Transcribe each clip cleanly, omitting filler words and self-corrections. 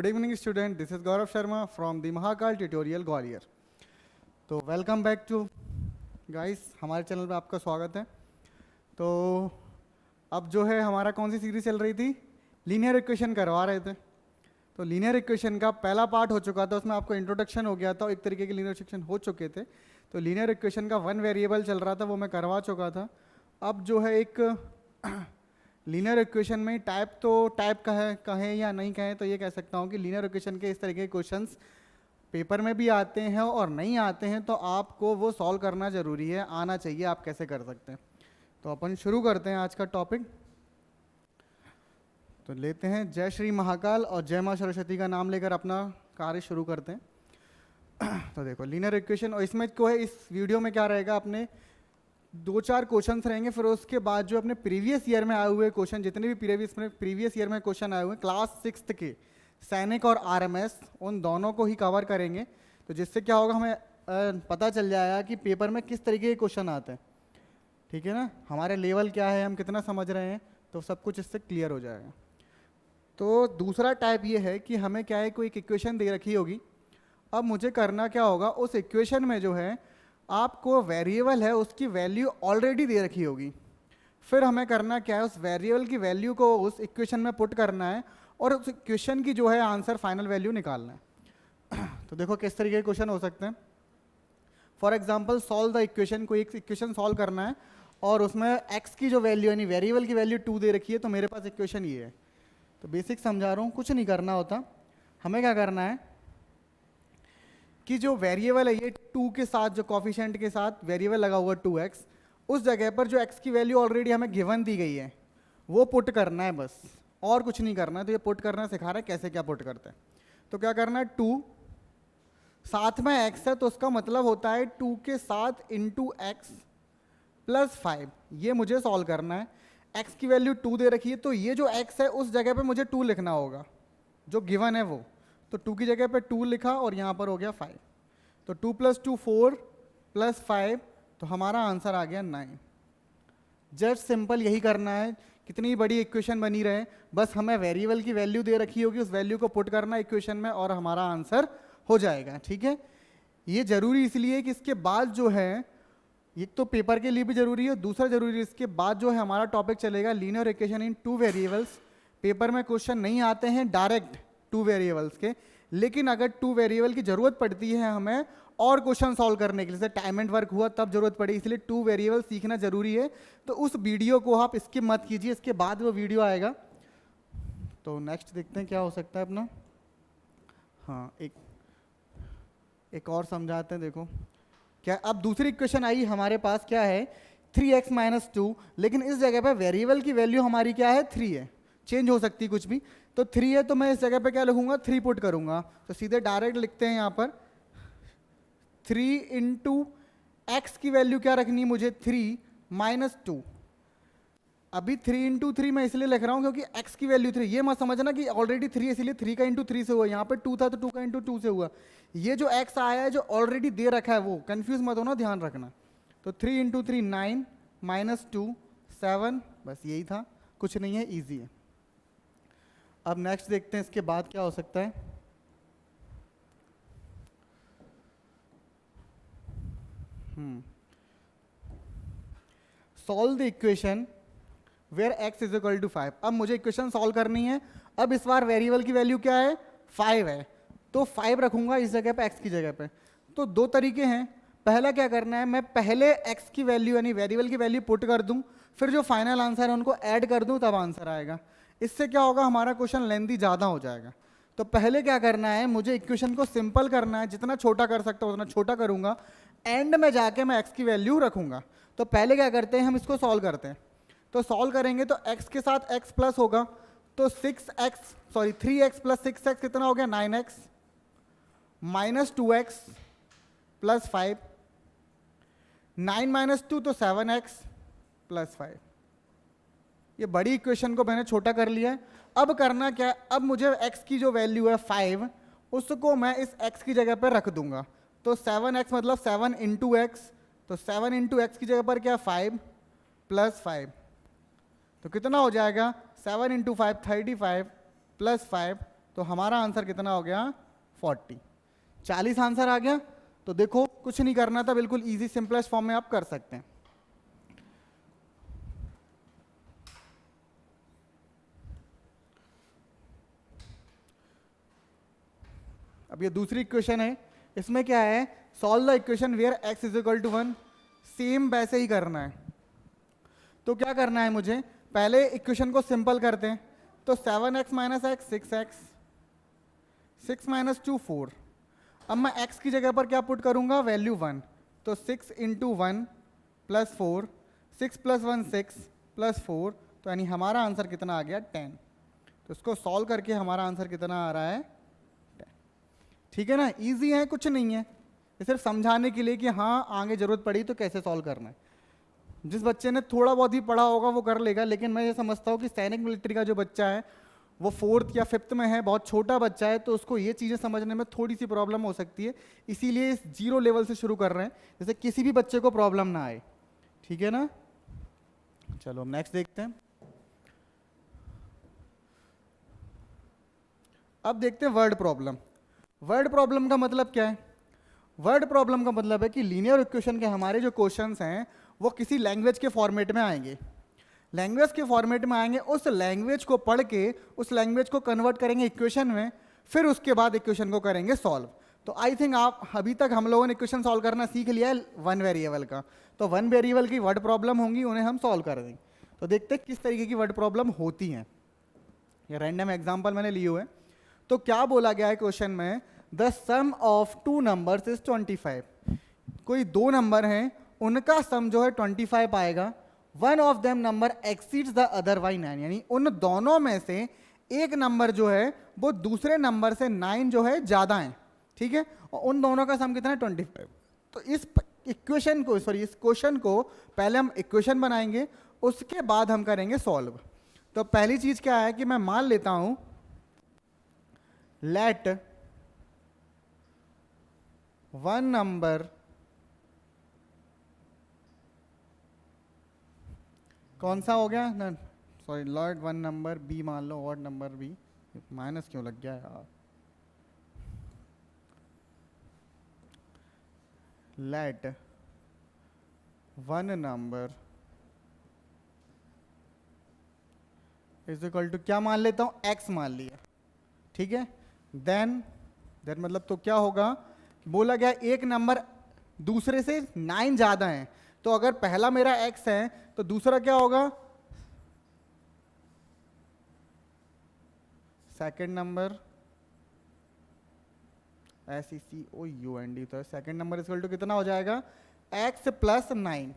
Good evening student, this is Gaurav Sharma from the Mahakal tutorial Gwalior. तो welcome back to guys, हमारे channel पे आपका स्वागत है। तो अब जो है हमारा कौन सी सीरीज चल रही थी, लीनियर इक्वेशन करवा रहे थे। तो लीनियर इक्वेशन का पहला पार्ट हो चुका था, उसमें आपको इंट्रोडक्शन हो गया था, एक तरीके के लीनियर इक्वेशन हो चुके थे। तो लीनियर इक्वेशन का वन वेरिएबल चल रहा था, वो मैं करवा चुका था। अब जो है एक लीनियर इक्वेशन में टाइप, तो टाइप का है, कहें या नहीं कहें, तो ये कह सकता हूँ कि लीनियर इक्वेशन के इस तरीके के क्वेश्चंस पेपर में भी आते हैं और नहीं आते हैं, तो आपको वो सॉल्व करना ज़रूरी है, आना चाहिए, आप कैसे कर सकते हैं। तो अपन शुरू करते हैं आज का टॉपिक। तो लेते हैं जय श्री महाकाल और जय माँ सरस्वती का नाम लेकर अपना कार्य शुरू करते हैं। तो देखो लीनियर इक्वेशन, और इसमें को है, इस वीडियो में क्या रहेगा, अपने 2-4 क्वेश्चंस रहेंगे, फिर उसके बाद जो अपने प्रीवियस ईयर में आए हुए क्वेश्चन, जितने भी प्रीवियस ईयर में क्वेश्चन आए हुए क्लास 6th के सैनिक और आरएमएस, उन दोनों को ही कवर करेंगे। तो जिससे क्या होगा, हमें पता चल जाएगा कि पेपर में किस तरीके के क्वेश्चन आते हैं, ठीक है ना, हमारे लेवल क्या है, हम कितना समझ रहे हैं, तो सब कुछ इससे क्लियर हो जाएगा। तो दूसरा टाइप ये है कि हमें क्या है, कोई एक इक्वेशन दे रखी होगी। अब मुझे करना क्या होगा, उस इक्वेशन में जो है आपको वेरिएबल है उसकी वैल्यू ऑलरेडी दे रखी होगी। फिर हमें करना क्या है, उस वेरिएबल की वैल्यू को उस इक्वेशन में पुट करना है और उस इक्वेशन की जो है आंसर फाइनल वैल्यू निकालना है। तो देखो किस तरीके के क्वेश्चन हो सकते हैं। For example solve the equation, कोई एक इक्वेशन सॉल्व करना है और उसमें x की जो वैल्यू यानी वेरिएबल की वैल्यू 2 दे रखी है, तो मेरे पास इक्वेशन ये है। तो बेसिक समझा रहा हूँ, कुछ नहीं करना होता, हमें क्या करना है कि जो वेरिएबल है ये 2 के साथ, जो कॉफिशिएंट के साथ वेरिएबल लगा हुआ 2x, उस जगह पर जो x की वैल्यू ऑलरेडी हमें गिवन दी गई है वो पुट करना है, बस और कुछ नहीं करना है। तो ये पुट करना सिखा रहा है कैसे क्या पुट करते हैं। तो क्या करना है, 2 साथ में x है, तो उसका मतलब होता है 2 के साथ इंटू एक्स प्लस 5। ये मुझे सॉल्व करना है। x की वैल्यू 2 दे रखी है, तो ये जो x है उस जगह पे मुझे 2 लिखना होगा, जो गिवन है वो। तो 2 की जगह पे 2 लिखा और यहाँ पर हो गया 5। तो 2 + 2 4 + 5, तो हमारा आंसर आ गया 9। जस्ट सिंपल यही करना है, कितनी बड़ी इक्वेशन बनी रहे, बस हमें वेरिएबल की वैल्यू दे रखी होगी, उस वैल्यू को पुट करना इक्वेशन में और हमारा आंसर हो जाएगा, ठीक है। ये जरूरी इसलिए कि इसके बाद जो है, एक तो पेपर के लिए भी जरूरी है, दूसरा जरूरी है इसके बाद जो है हमारा टॉपिक चलेगा linear equation in 2 variables. Paper में क्वेश्चन नहीं आते हैं डायरेक्ट 2 वेरिएबल्स के, लेकिन अगर 2 वेरिएबल की जरूरत पड़ती है हमें और क्वेश्चन सॉल्व करने के लिए, जैसे टाइम एंड वर्क हुआ तब जरूरत पड़ी, इसलिए 2 वेरिएबल सीखना जरूरी है। तो उस वीडियो को आप स्किप मत कीजिए, इसके बाद वो वीडियो आएगा। तो नेक्स्ट देखते हैं क्या हो सकता है अपना। हाँ, एक और समझाते हैं। देखो क्या, अब दूसरी इक्वेशन आई हमारे पास, क्या है 3x - 2, लेकिन इस जगह पे वेरिएबल की वैल्यू हमारी क्या है, 3 है, चेंज हो सकती है कुछ भी। तो 3 है, तो मैं इस जगह पे क्या लिखूंगा, 3 पुट करूंगा। तो सीधे डायरेक्ट लिखते हैं यहाँ पर 3 × x की वैल्यू क्या रखनी है मुझे, 3 - 2। अभी 3 × 3 मैं इसलिए लिख रहा हूँ क्योंकि x की वैल्यू 3, ये मत समझना कि ऑलरेडी 3 है इसलिए 3 का × 3 से हुआ, यहाँ पे 2 था तो 2 का × 2 से हुआ। ये जो x आया है जो ऑलरेडी दे रखा है, वो कंफ्यूज मत होना, ध्यान रखना। तो 3 × 3 9 - 2 7, बस यही था, कुछ नहीं है, ईजी है। अब नेक्स्ट देखते हैं इसके बाद क्या हो सकता है। Solve the equation where x = 5। अब मुझे इक्वेशन सॉल्व करनी है। अब इस बार वेरिएबल की वैल्यू क्या है, 5 है, तो 5 रखूंगा इस जगह पे, x की जगह पे। तो 2 तरीके हैं। पहला क्या करना है, मैं पहले x की वैल्यू यानी वेरिएबल की वैल्यू पुट कर दूं, फिर जो फाइनल आंसर है उनको ऐड कर दूं, तब आंसर आएगा। इससे क्या होगा, हमारा क्वेश्चन लेंथी ज़्यादा हो जाएगा। तो पहले क्या करना है, मुझे इक्वेशन को सिंपल करना है, जितना छोटा कर सकता हूँ उतना छोटा करूंगा, एंड में जाके मैं x की वैल्यू रखूंगा। तो पहले क्या करते हैं, हम इसको सॉल्व करते हैं। तो सॉल्व करेंगे तो x के साथ x प्लस होगा, तो 3x + 6x कितना हो गया, 9x - 2x + 5, 9 - 2 तो 7x + 5। ये बड़ी इक्वेशन को मैंने छोटा कर लिया है। अब करना क्या है, अब मुझे x की जो वैल्यू है 5, उसको मैं इस x की जगह पर रख दूंगा। तो 7x मतलब 7 × x, तो 7 × x की जगह पर क्या, 5 + 5, तो कितना हो जाएगा, 7 × 5 35 + 5 तो हमारा आंसर कितना हो गया 40। 40 आंसर आ गया। तो देखो कुछ नहीं करना था, बिल्कुल इजी सिंपलेस्ट फॉर्म में आप कर सकते हैं। अब ये दूसरी इक्वेशन है, इसमें क्या है, solve the equation where x is equal to 1। Same वैसे ही करना है। तो क्या करना है मुझे, पहले इक्वेशन को सिंपल करते हैं। तो 7x minus x 6x, 6 minus 2 4। अब मैं x की जगह पर क्या पुट करूंगा, वैल्यू 1। तो 6 इंटू 1 प्लस 4, 6 प्लस 1 6 प्लस 4, तो यानी हमारा आंसर कितना आ गया 10। तो इसको सॉल्व करके हमारा आंसर कितना आ रहा है 10। ठीक है ना, इजी है, कुछ नहीं है, ये सिर्फ समझाने के लिए कि हाँ आगे जरूरत पड़ी तो कैसे सॉल्व करना है। जिस बच्चे ने थोड़ा बहुत ही पढ़ा होगा वो कर लेगा, लेकिन मैं ये समझता हूँ कि सैनिक मिलिट्री का जो बच्चा है वो 4th या 5th में है, बहुत छोटा बच्चा है, तो उसको ये चीज़ें समझने में थोड़ी सी प्रॉब्लम हो सकती है। इसीलिए इस 0 लेवल से शुरू कर रहे हैं, जैसे किसी भी बच्चे को प्रॉब्लम ना आए। ठीक है ना, चलो नेक्स्ट देखते हैं। अब देखते हैं वर्ड प्रॉब्लम। वर्ड प्रॉब्लम का मतलब क्या है, वर्ड प्रॉब्लम का मतलब है कि लीनियर इक्वेशन के हमारे जो क्वेश्चंस हैं वो किसी लैंग्वेज के फॉर्मेट में आएंगे। लैंग्वेज के फॉर्मेट में आएंगे, उस लैंग्वेज को पढ़ के उस लैंग्वेज को कन्वर्ट करेंगे इक्वेशन में, फिर उसके बाद इक्वेशन को करेंगे सॉल्व। तो आई थिंक आप अभी तक हम लोगों ने इक्वेशन सॉल्व करना सीख लिया है 1 वेरिएबल का। तो 1 वेरिएबल की वर्ड प्रॉब्लम होंगी, उन्हें हम सॉल्व कर देंगे। तो देखते हैं किस तरीके की वर्ड प्रॉब्लम होती हैं। ये रैंडम एग्जाम्पल मैंने लिए हुए हैं। तो क्या बोला गया है क्वेश्चन में, the sum of 2 numbers is 25। कोई 2 नंबर हैं, उनका सम जो है 25 आएगा। One of them number exceeds the other by 9, यानी उन दोनों में से एक नंबर जो है वो दूसरे नंबर से 9 जो है ज्यादा है। ठीक है, और उन दोनों का सम कितना है 25। तो इस इक्वेशन को, सॉरी इस क्वेश्चन को पहले हम इक्वेशन बनाएंगे, उसके बाद हम करेंगे सॉल्व। तो पहली चीज क्या है कि मैं मान लेता हूं लेट वन नंबर, कौन सा हो गया ना, sorry let one number be मान लो, ऑड नंबर बी, माइनस क्यों लग गया यार। Let one number is equal to, क्या मान लेता हूं, x मान लिया। ठीक है, देन मतलब तो क्या होगा, बोला गया एक नंबर दूसरे से 9 ज्यादा है। तो अगर पहला मेरा x है तो दूसरा क्या होगा, सेकंड नंबर, SECOUND, तो सेकंड नंबर इक्वल टू कितना हो जाएगा x प्लस 9।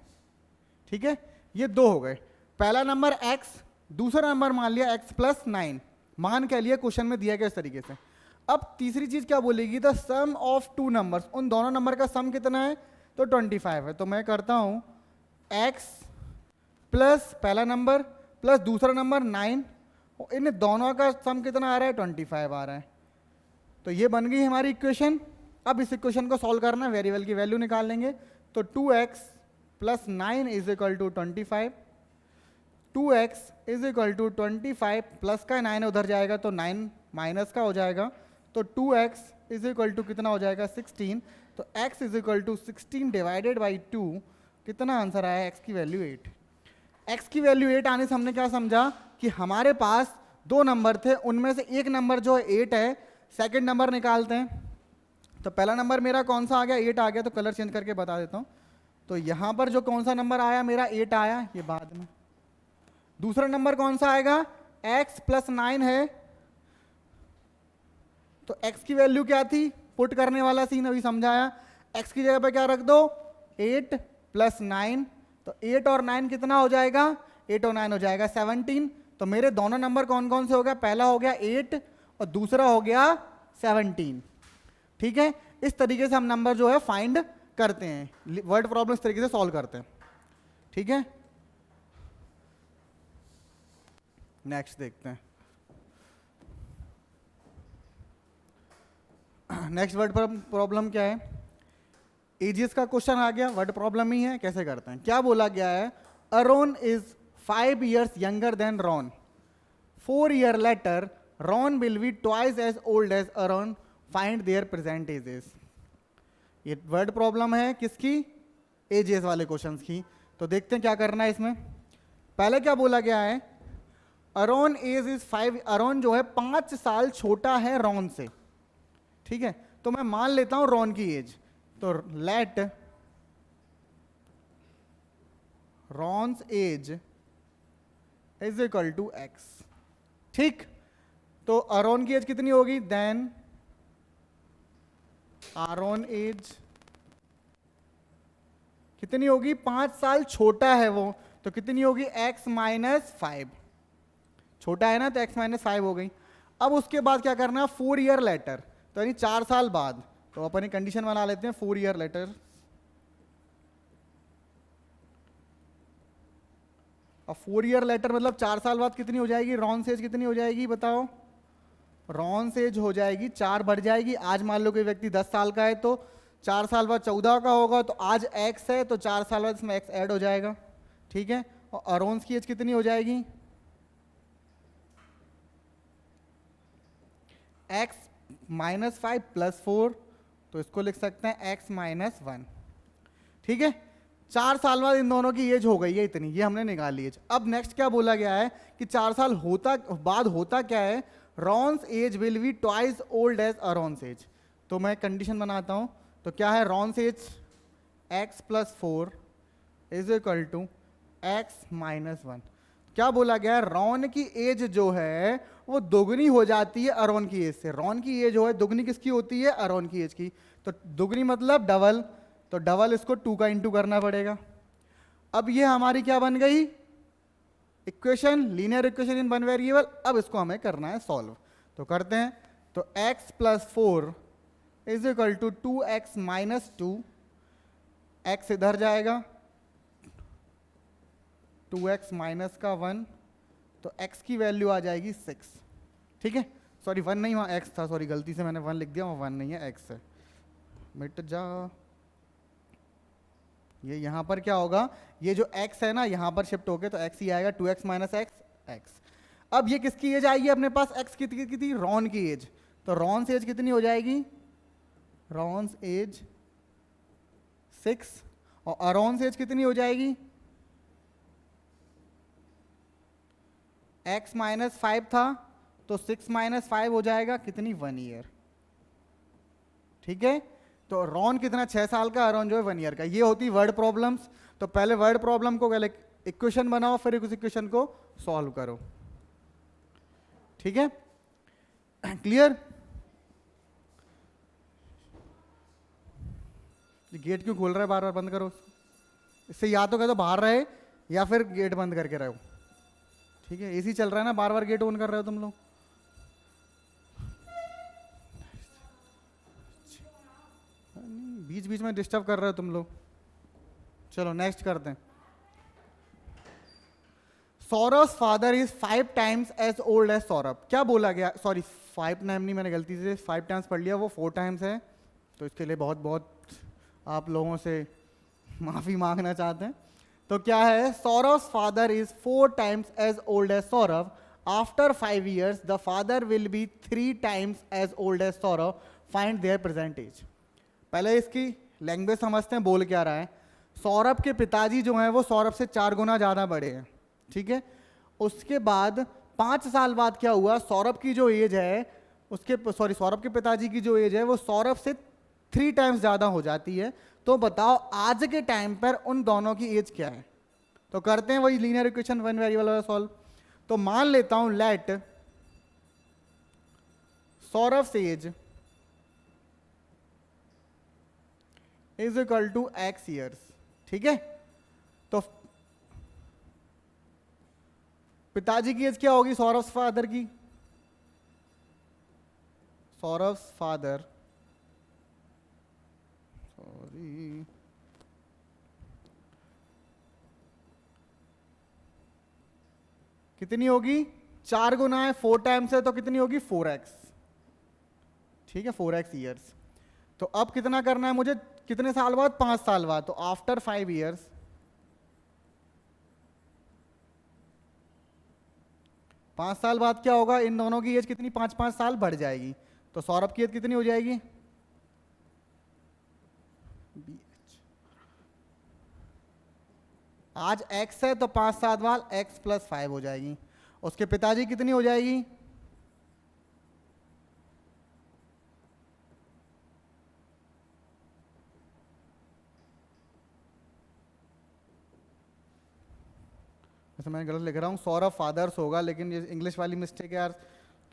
ठीक है, ये 2 हो गए। पहला नंबर x, दूसरा नंबर मान लिया x प्लस 9, मान क्या लिया, क्वेश्चन में दिया गया इस तरीके से। अब तीसरी चीज क्या बोलेगी, द सम ऑफ 2 नंबर्स, उन दोनों नंबर का सम कितना है, तो 25 है। तो मैं करता हूं x प्लस पहला नंबर प्लस दूसरा नंबर 9, इन दोनों का सम कितना आ रहा है 25 आ रहा है। तो ये बन गई हमारी इक्वेशन। अब इस इक्वेशन को सॉल्व करना है, वेरिएबल की वैल्यू निकाल लेंगे। तो 2x plus 9 is equal to 25, 2x is equal to 25 plus का 9 उधर जाएगा तो 9 माइनस का हो जाएगा। तो 2x इज इक्वल टू कितना हो जाएगा 16। तो x is equal to 16 divided by 2, कितना आंसर आया, x की वैल्यू 8। x की वैल्यू 8 आने से हमने क्या समझा कि हमारे पास 2 नंबर थे, उनमें से एक नंबर जो है 8 है। सेकंड नंबर निकालते हैं। तो पहला नंबर मेरा कौन सा आ गया, 8 आ गया। तो कलर चेंज करके बता देता हूँ। तो यहाँ पर जो कौन सा नंबर आया मेरा 8 आया, ये बाद में। दूसरा नंबर कौन सा आएगा, x प्लस 9 है। तो x की वैल्यू क्या थी, पुट करने वाला सीन अभी समझाया। x की जगह पे क्या रख दो, 8 प्लस 9। तो 8 और 9 कितना हो जाएगा, 8 और 9 हो जाएगा 17। तो मेरे दोनों नंबर कौन कौन से हो गए, पहला हो गया 8 और दूसरा हो गया 17। ठीक है, इस तरीके से हम नंबर जो है फाइंड करते हैं, वर्ड प्रॉब्लम इस तरीके से सॉल्व करते हैं। ठीक है, नेक्स्ट देखते हैं। नेक्स्ट वर्ड प्रॉब्लम क्या है, एजिस का क्वेश्चन आ गया, वर्ड प्रॉब्लम ही है, कैसे करते हैं। क्या बोला गया है, Aaron is 5 years younger than Ron, 4 years later Ron will be twice as old as Aaron, find their present ages. ये वर्ड प्रॉब्लम है किसकी? एजेस वाले क्वेश्चंस की। तो देखते हैं क्या करना है इसमें। पहले क्या बोला गया है? अरॉन एज इज 5, अरॉन जो है 5 साल छोटा है रॉन से, ठीक है। तो मैं मान लेता हूं रॉन की एज, तो let Ron's age is equal to x, ठीक। तो अरॉन की एज कितनी होगी? देन आरॉन एज कितनी होगी? 5 साल छोटा है वो, तो कितनी होगी? x माइनस 5, छोटा है ना, तो x माइनस 5 हो गई। अब उसके बाद क्या करना है? 4 ईयर लेटर, तो यानी 4 साल बाद। तो अपन कंडीशन बना लेते हैं 4 ईयर लेटर। अब 4 ईयर लेटर मतलब 4 साल बाद कितनी हो जाएगी? रॉन एज कितनी हो जाएगी बताओ? रॉन एज हो जाएगी 4 बढ़ जाएगी। आज मान लो कोई व्यक्ति 10 साल का है, तो 4 साल बाद 14 का होगा, तो आज x है, तो 4 साल बाद इसमें x ऐड हो जाएगा, ठीक है। और अरोन्स की एज कितनी हो जाएगी? x माइनस 5 प्लस 4, तो इसको लिख सकते हैं x माइनस 1, ठीक है। 4 साल बाद इन दोनों की एज हो गई है इतनी, ये हमने निकाल ली एज। अब नेक्स्ट क्या बोला गया है कि 4 साल बाद होता क्या है? Ron's age will be twice old as Aaron's age. तो मैं कंडीशन बनाता हूं, तो क्या है? Ron's age x plus 4 is equal to x minus 1। क्या बोला गया है? रॉन की एज जो है वो दोगुनी हो जाती है अरॉन की एज से। रॉन की एज जो है दोगुनी किसकी होती है? अरॉन की एज की। तो दोगुनी मतलब डबल, तो डबल इसको 2 का इंटू करना पड़ेगा। अब ये हमारी क्या बन गई? Equation, linear equation in one variable. अब इसको हमें करना है सॉल्व, तो करते हैं। तो x plus 4 is equal to 2x minus 2, x इधर जाएगा, 2x माइनस का 1, तो x की वैल्यू आ जाएगी 6, ठीक है। सॉरी 1 नहीं, वहाँ x था, सॉरी गलती से मैंने 1 लिख दिया, वहाँ 1 नहीं है, x है, मिट जा। ये यहाँ पर क्या होगा? ये जो x है ना यहाँ पर शिफ्ट होके, तो x ही आएगा, 2x माइनस x। अब ये किसकी एज आएगी अपने पास? x की थी? रॉन की एज। तो रॉन्स एज कितनी हो जाएगी? रॉन्स एज 6, और अरॉन्स एज कितनी हो जाएगी? x माइनस 5 था, तो 6 माइनस 5 हो जाएगा कितनी? 1 ईयर, ठीक है। तो रॉन कितना? 6 साल का, अरॉन जो है 1 ईयर का। ये होती वर्ड प्रॉब्लम्स। तो पहले वर्ड प्रॉब्लम को पहले इक्वेशन बनाओ, फिर उस इक्वेशन को सॉल्व करो, ठीक है। क्लियर? गेट क्यों खोल रहा है बार बार? बंद करो इससे, या तो कह दो बाहर रहे या फिर गेट बंद करके रहो, ठीक है। एसी चल रहा है ना, बार बार गेट ऑन कर रहे हो तुम लोग। बीच बीच में डिस्टर्ब कर रहे हो तुम लोग। चलो नेक्स्ट करते हैं। Saurabh father is 5 times as old as Saurabh. क्या बोला गया? सॉरी 5 टाइम नहीं, मैंने गलती से 5 टाइम्स पढ़ लिया, वो 4 टाइम्स है, तो इसके लिए बहुत बहुत आप लोगों से माफी मांगना चाहते हैं। तो क्या है? Saurabh father is 4 times as old as Saurabh. After 5 years the father will be 3 times as old as Saurabh, find their present age. पहले इसकी लैंग्वेज समझते हैं, बोल क्या रहा है। सौरभ के पिताजी जो हैं वो सौरभ से 4 गुना ज़्यादा बड़े हैं, ठीक है। उसके बाद 5 साल बाद क्या हुआ? सौरभ की जो एज है सौरभ के पिताजी की जो एज है वो सौरभ से 3 टाइम्स ज़्यादा हो जाती है। तो बताओ आज के टाइम पर उन दोनों की एज क्या है? तो करते हैं वही लीनियर इक्वेशन वन वेरिएबल वाला सॉल्व। तो मान लेता हूं लेट सौरभ से age is equal to x years, ठीक है। तो पिताजी की एज क्या होगी सौरभ फादर की? सौरभ फादर, सॉरी, कितनी होगी? 4 गुना है, 4 टाइम्स है, तो कितनी होगी? 4x, ठीक है, 4x ईयर्स। तो अब कितना करना है मुझे? कितने साल बाद? 5 साल बाद। तो आफ्टर 5 years 5 साल बाद क्या होगा, इन दोनों की एज कितनी 5-5 साल बढ़ जाएगी। तो सौरभ की एज कितनी हो जाएगी, आज x है तो 5 साल बाद x + 5 हो जाएगी। उसके पिताजी कितनी हो जाएगी, वैसे मैं गलत लिख रहा हूँ, सौरभ फादर्स होगा, लेकिन ये इंग्लिश वाली मिस्टेक है यार,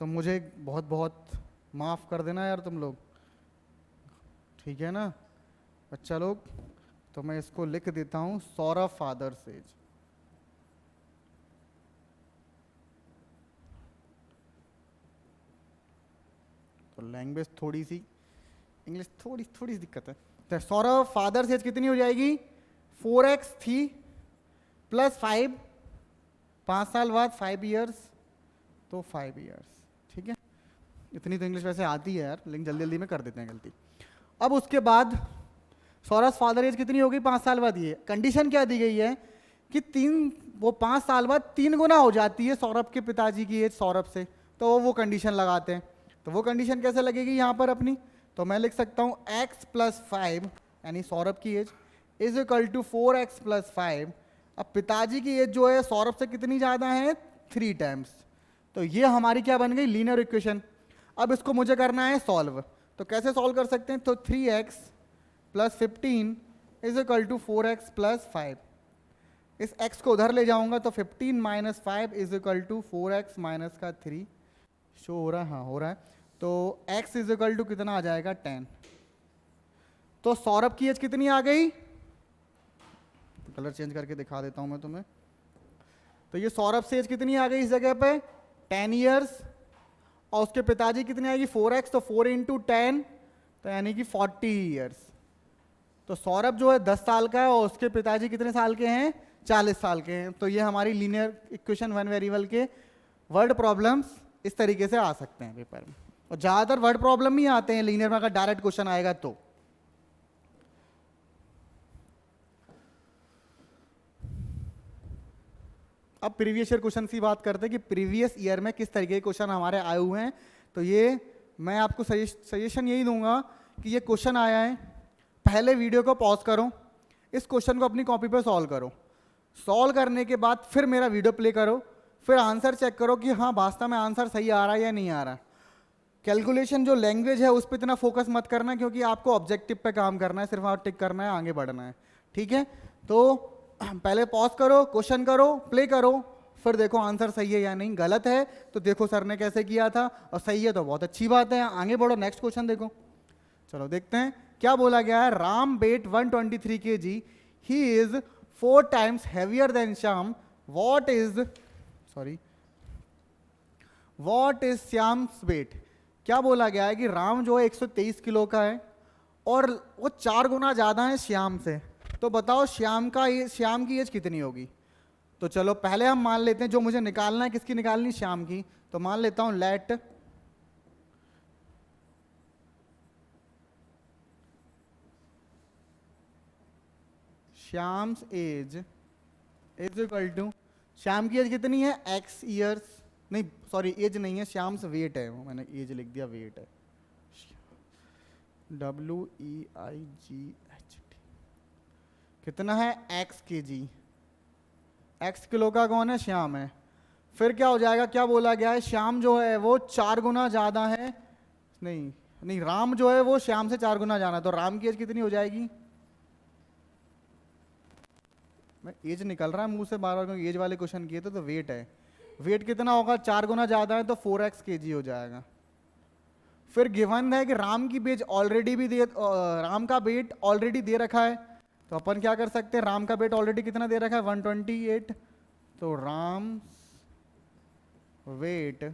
तो मुझे बहुत बहुत माफ़ कर देना यार तुम लोग, ठीक है ना बच्चा लोग। तो मैं इसको लिख देता हूँ सौरभ फादर्स एज। तो लैंग्वेज थोड़ी सी, इंग्लिश थोड़ी थोड़ी दिक्कत है। तो सौरभ फादर्स एज कितनी हो जाएगी, 4x थी प्लस 5, 5 साल बाद 5 ईयर्स, तो 5 ईयर्स, ठीक है। इतनी तो इंग्लिश वैसे आती है यार, लेकिन जल्दी जल्दी में कर देते हैं गलती। अब उसके बाद सौरभ फादर एज कितनी होगी 5 साल बाद, ये कंडीशन क्या दी गई है कि 5 साल बाद 3 गुना हो जाती है सौरभ के पिताजी की एज सौरभ से, तो वो कंडीशन लगाते हैं। तो वो कंडीशन कैसे लगेगी यहाँ पर अपनी, तो मैं लिख सकता हूँ x + 5 यानी सौरभ की as is equal to 4x + 5। अब पिताजी की एज जो है सौरभ से कितनी ज़्यादा है, 3 टाइम्स। तो ये हमारी क्या बन गई, लीनियर इक्वेशन। अब इसको मुझे करना है सॉल्व, तो कैसे सॉल्व कर सकते हैं, तो 3x + 15 is equal to 4x + 5। इस x को उधर ले जाऊंगा तो 15 - 5 is equal to 4x - 3। Show हो रहा है, हाँ हो रहा है। तो x इज इक्वल टू कितना आ जाएगा, 10। तो सौरभ की एज कितनी आ गई, कलर चेंज करके दिखा देता हूं मैं तुम्हें। तो ये सौरभ से एज कितनी आ गई इस जगह पे, 10 ईयर्स, और उसके पिताजी कितनी आएगी 4x, तो 4 × 10 तो यानी कि 40 ईयर्स। तो सौरभ जो है 10 साल का है और उसके पिताजी कितने साल के हैं, 40 साल के हैं। तो ये हमारी लीनियर इक्वेशन 1 वेरिएबल के वर्ड प्रॉब्लम्स इस तरीके से आ सकते हैं पेपर में, और ज़्यादातर वर्ड प्रॉब्लम ही आते हैं लीनियर में अगर डायरेक्ट क्वेश्चन आएगा तो। अब प्रीवियस ईयर क्वेश्चन की बात करते हैं कि प्रीवियस ईयर में किस तरीके के क्वेश्चन हमारे आए हुए हैं। तो ये मैं आपको सजेशन यही दूंगा कि ये क्वेश्चन आया है, पहले वीडियो को पॉज करो, इस क्वेश्चन को अपनी कॉपी पे सॉल्व करो, सॉल्व करने के बाद फिर मेरा वीडियो प्ले करो, फिर आंसर चेक करो कि हाँ वास्तव में आंसर सही आ रहा है या नहीं आ रहा। कैलकुलेशन जो लैंग्वेज है उस पर इतना फोकस मत करना, क्योंकि आपको ऑब्जेक्टिव पे काम करना है, सिर्फ आप टिक करना है, आगे बढ़ना है, ठीक है। तो पहले पॉज करो, क्वेश्चन करो, प्ले करो, फिर देखो आंसर सही है या नहीं। गलत है तो देखो सर ने कैसे किया था, और सही है तो बहुत अच्छी बात है, आगे बढ़ो, नेक्स्ट क्वेश्चन देखो। चलो देखते हैं क्या बोला गया है। Ram weight 123 kg, he is 4 times heavier than Shyam, what is Shyam's weight. क्या बोला गया है कि राम जो है 123 किलो का है और वो 4 गुना ज़्यादा है श्याम से। तो बताओ श्याम की एज कितनी होगी। तो चलो पहले हम मान लेते हैं, जो मुझे निकालना है, किसकी निकालनी, श्याम की। तो मान लेता हूं let Shyam's age is equal to, Shyam की एज कितनी है, x ईयर्स, नहीं सॉरी एज नहीं है, श्याम्स वेट है, वो मैंने एज लिख दिया, वेट है, WEIGHT, कितना है x kg, x किलो का कौन है, श्याम है। फिर क्या हो जाएगा, क्या बोला गया है, श्याम जो है वो 4 गुना ज़्यादा है, नहीं राम जो है वो श्याम से 4 गुना ज़्यादा है, तो राम की एज कितनी हो जाएगी, मैं एज निकल रहा है मुंह से बार बार क्योंकि एज वाले क्वेश्चन किए थे। तो वेट है, वेट कितना होगा, 4 गुना ज़्यादा है तो 4x kg हो जाएगा। फिर गिवन है कि राम की वेट ऑलरेडी राम का वेट ऑलरेडी दे रखा है, तो अपन क्या कर सकते हैं, राम का वेट ऑलरेडी कितना दे रखा है, 128, तो Ram weight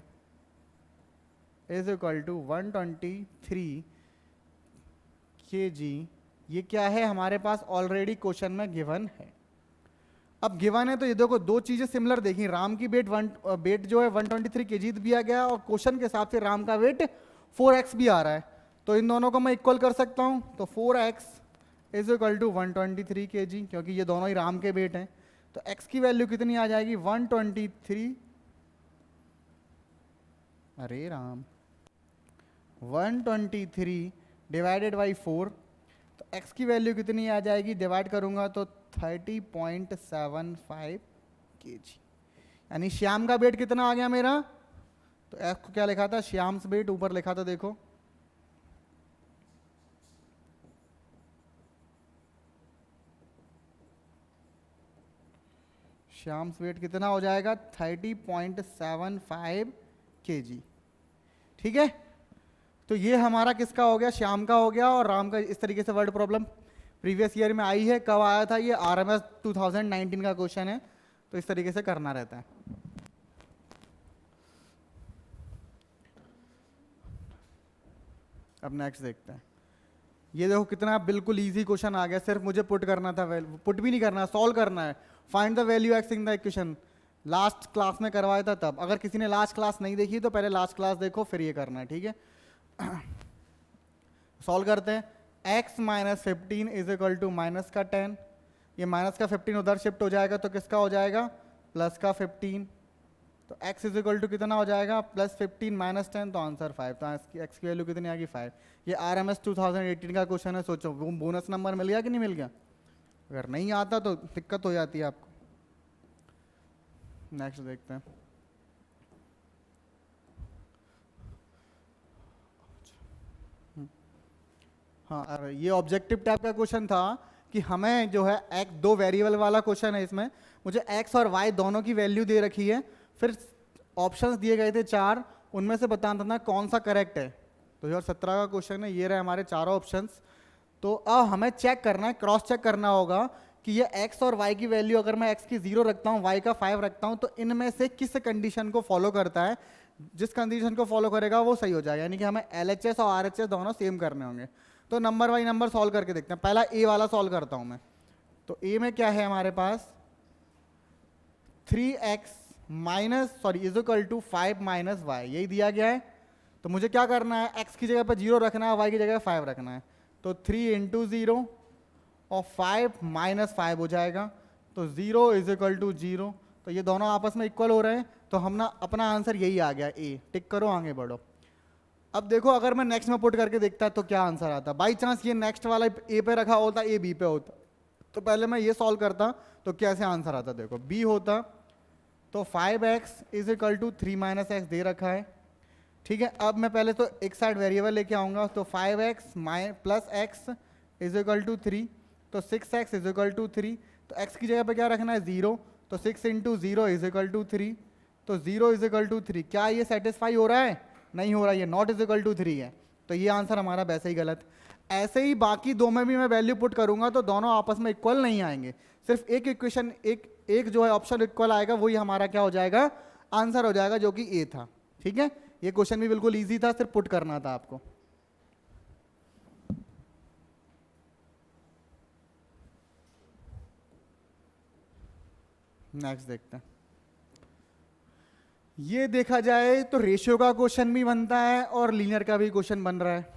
is equal to 123 kg। ये क्या है हमारे पास ऑलरेडी क्वेश्चन में गिवन है। अब गिवन है तो ये देखो दो चीजें सिमिलर देखी, राम की वेट जो है 123 kg दिया गया और क्वेश्चन के हिसाब से राम का वेट 4x भी आ रहा है, तो इन दोनों को मैं इक्वल कर सकता हूं। तो 4x is equal to 123 kg, क्योंकि ये दोनों ही राम के वेट हैं। तो x की वैल्यू कितनी आ जाएगी, 123 अरे राम, 123 डिवाइडेड बाई 4, तो x की वैल्यू कितनी आ जाएगी, डिवाइड करूंगा तो 30.75 kg। यानी श्याम का वेट कितना आ गया मेरा, तो x को क्या लिखा था, श्याम्स वेट ऊपर लिखा था, देखो श्याम्स वेट कितना हो जाएगा 30.75 kg। ठीक है, तो ये हमारा किसका हो गया, श्याम का हो गया। और राम का इस तरीके से वर्ड प्रॉब्लम प्रीवियस ईयर में आई है, कब आया था ये, RMS 2019 का क्वेश्चन है, तो इस तरीके से करना रहता है। अब नेक्स्ट देखते हैं, ये देखो कितना बिल्कुल इजी क्वेश्चन आ गया, सिर्फ मुझे पुट करना था, पुट भी नहीं करना, सॉल्व करना है। Find the value x in the equation, last class में करवाया था तब। अगर किसी ने लास्ट क्लास नहीं देखी तो पहले लास्ट क्लास देखो, फिर ये करना है, ठीक है। सॉल्व करते हैं, x minus 15 is equal to minus का 10, ये माइनस का 15 उधर शिफ्ट हो जाएगा तो किसका हो जाएगा, प्लस का 15, तो x इज इक्वल टू कितना हो जाएगा, प्लस 15 माइनस 10, तो आंसर 5। तो x की वैल्यू कितनी आ गई, 5। ये RMS 2018 का क्वेश्चन है, सोचो वो बोनस नंबर मिल गया कि नहीं मिल गया, अगर नहीं आता तो दिक्कत हो जाती है आपको। नेक्स्ट देखते हैं, हाँ अरे ये ऑब्जेक्टिव टाइप का क्वेश्चन था कि हमें जो है एक दो वेरिएबल वाला क्वेश्चन है, इसमें मुझे x और y दोनों की वैल्यू दे रखी है, फिर ऑप्शंस दिए गए थे 4, उनमें से बताना था कौन सा करेक्ट है। 2017 का क्वेश्चन है, ये रहे हमारे चारों ऑप्शंस। तो अब हमें चेक करना है, क्रॉस चेक करना होगा कि ये x और y की वैल्यू अगर मैं x की 0 रखता हूँ, y का 5 रखता हूँ, तो इनमें से किस कंडीशन को फॉलो करता है, जिस कंडीशन को फॉलो करेगा वो सही हो जाएगा। यानी कि हमें LHS और RHS दोनों सेम करने होंगे। तो नंबर बाई नंबर सॉल्व करके देखते हैं। पहला ए वाला सॉल्व करता हूं मैं। तो ए में क्या है हमारे पास, 3x is equal to 5 minus y, यही दिया गया है। तो मुझे क्या करना है, x की जगह पर 0 रखना है, y की जगह 5 रखना है। तो 3 इंटू 0 और 5 माइनस 5 हो जाएगा, तो 0 इज इक्वल टू 0। तो ये दोनों आपस में इक्वल हो रहे हैं, तो हम ना अपना आंसर यही आ गया, ए। टिक करो, आगे बढ़ो। अब देखो अगर मैं नेक्स्ट में पुट करके देखता तो क्या आंसर आता। बाई चांस ये नेक्स्ट वाला ए पे रखा होता, ए बी पे होता, तो पहले मैं ये सॉल्व करता तो कैसे आंसर आता। देखो बी होता तो 5x is equal to 3 minus x दे रखा है, ठीक है। अब मैं पहले तो एक साइड वेरिएबल लेके आऊंगा, तो 5x plus x is equal to 3, तो 6x इज इक्वल टू 3। तो x की जगह पे क्या रखना है, 0, तो 6 इंटू 0 इज इक्वल टू 3, तो 0 इज इक्वल टू 3। क्या ये सेटिस्फाई हो रहा है, नहीं हो रहा, ये नॉट इज इक्वल टू 3 है, तो ये आंसर हमारा वैसे ही गलत। ऐसे ही बाकी दो में भी मैं वैल्यू पुट करूंगा तो दोनों आपस में इक्वल नहीं आएंगे, सिर्फ एक इक्वेशन एक जो है ऑप्शन इक्वल आएगा, वही हमारा क्या हो जाएगा, आंसर हो जाएगा, जो कि ए था। ठीक है, ये क्वेश्चन भी बिल्कुल इजी था, सिर्फ पुट करना था आपको। नेक्स्ट देखते हैं, ये देखा जाए तो रेशियो का क्वेश्चन भी बनता है और लीनियर का भी क्वेश्चन बन रहा है।